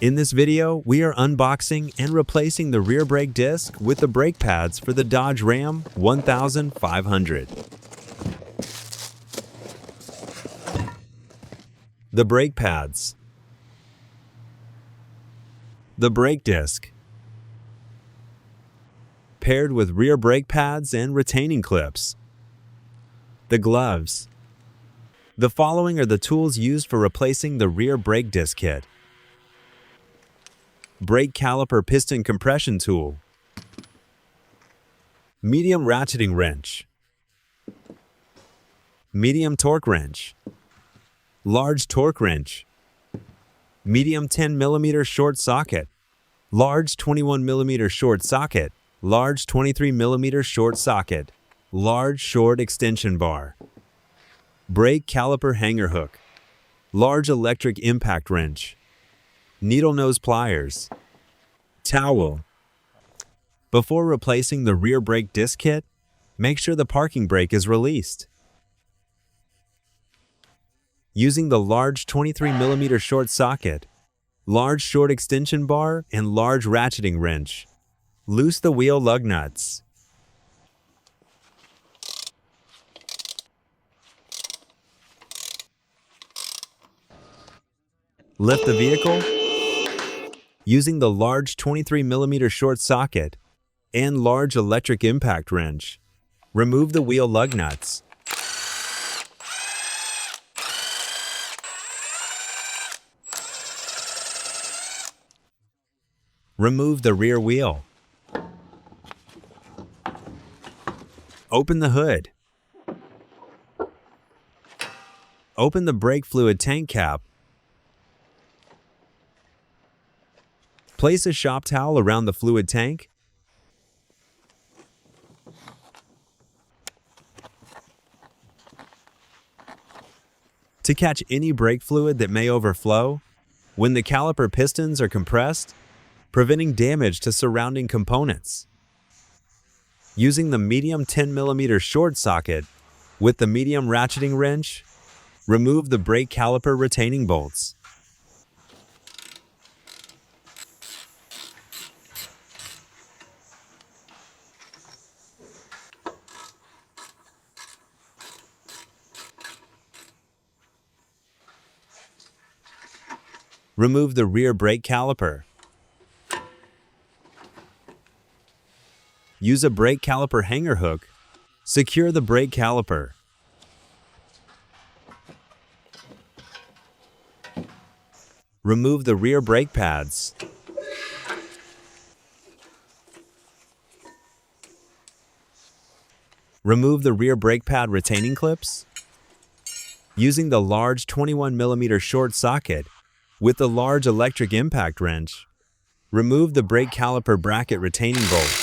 In this video, we are unboxing and replacing the rear brake disc with the brake pads for the Dodge Ram 1500. The brake pads. The brake disc. Paired with rear brake pads and retaining clips. The gloves. The following are the tools used for replacing the rear brake disc kit. Brake caliper piston compression tool. Medium ratcheting wrench. Medium torque wrench. Large torque wrench. Medium 10 mm short socket. Large 21 mm short socket. Large 23 mm short socket. Large short extension bar. Brake caliper hanger hook. Large electric impact wrench. Needle nose pliers. Towel. Before replacing the rear brake disc kit, make sure the parking brake is released. Using the large 23 mm short socket, large short extension bar, and large ratcheting wrench, loose the wheel lug nuts. Lift the vehicle. Using the large 23 mm short socket and large electric impact wrench, remove the wheel lug nuts. Remove the rear wheel. Open the hood. Open the brake fluid tank cap. Place a shop towel around the fluid tank. To catch any brake fluid that may overflow when the caliper pistons are compressed, preventing damage to surrounding components. Using the medium 10 mm short socket with the medium ratcheting wrench, remove the brake caliper retaining bolts. Remove the rear brake caliper. Use a brake caliper hanger hook. Secure the brake caliper. Remove the rear brake pads. Remove the rear brake pad retaining clips. Using the large 21 mm short socket with the large electric impact wrench, remove the brake caliper bracket retaining bolts.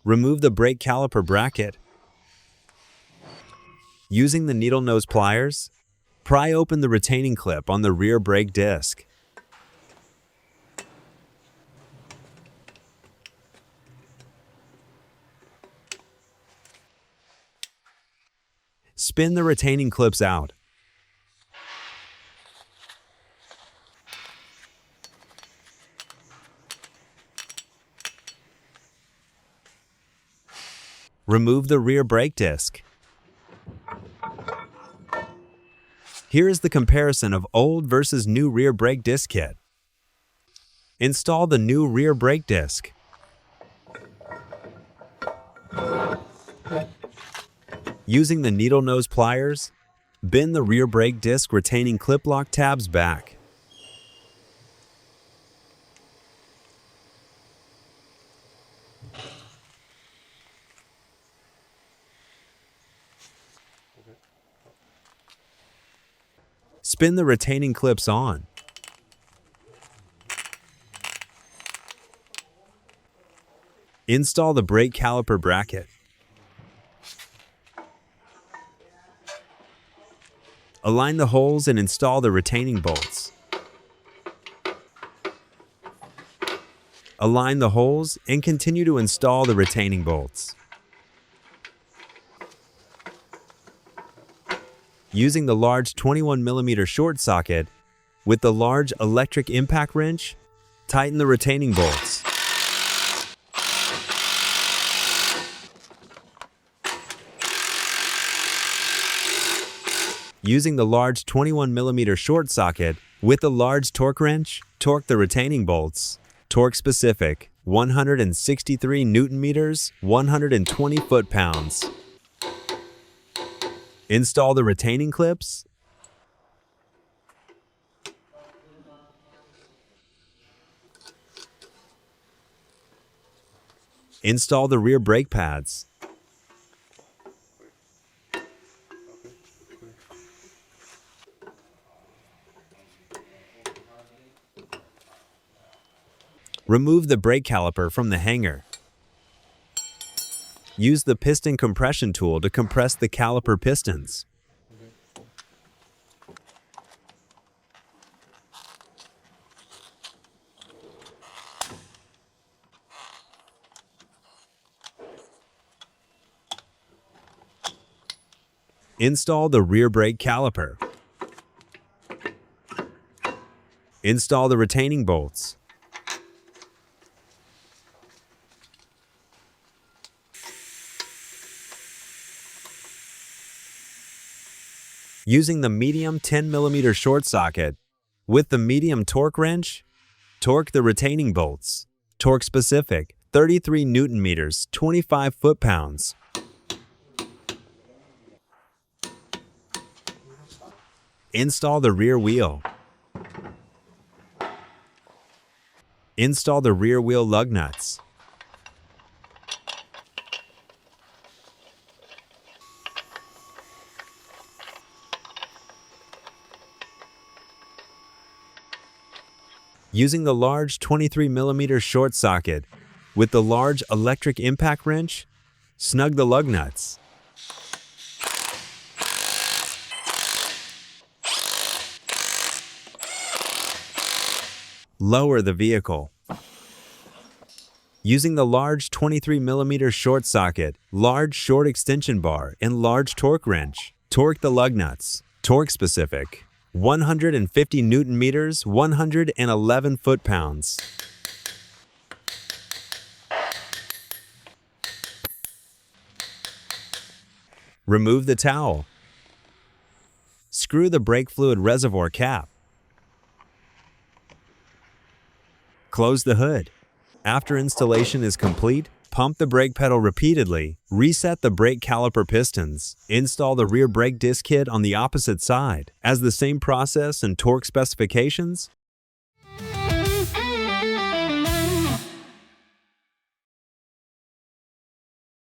Remove the brake caliper bracket. Using the needle nose pliers, pry open the retaining clip on the rear brake disc. Spin the retaining clips out. Remove the rear brake disc. Here is the comparison of old versus new rear brake disc kit. Install the new rear brake disc. Using the needle nose pliers, bend the rear brake disc retaining clip lock tabs back. Spin the retaining clips on. Install the brake caliper bracket. Align the holes and install the retaining bolts. Align the holes and continue to install the retaining bolts. Using the large 21mm short socket with the large electric impact wrench, tighten the retaining bolts. Using the large 21mm short socket with the large torque wrench, torque the retaining bolts. Torque specific, 163 Nm, 120 foot-pounds. Install the retaining clips. Install the rear brake pads. Remove the brake caliper from the hanger. Use the piston compression tool to compress the caliper pistons. Install the rear brake caliper. Install the retaining bolts. Using the medium 10mm short socket with the medium torque wrench, torque the retaining bolts. Torque specific, 33 Nm, 25 foot-pounds. Install the rear wheel. Install the rear wheel lug nuts. Using the large 23mm short socket with the large electric impact wrench, snug the lug nuts. Lower the vehicle. Using the large 23mm short socket, large short extension bar, and large torque wrench, torque the lug nuts. Torque specific, 150 Nm, 111 foot-pounds. Remove the towel. Screw the brake fluid reservoir cap. Close the hood. After installation is complete, pump the brake pedal repeatedly, reset the brake caliper pistons, install the rear brake disc kit on the opposite side. As the same process and torque specifications,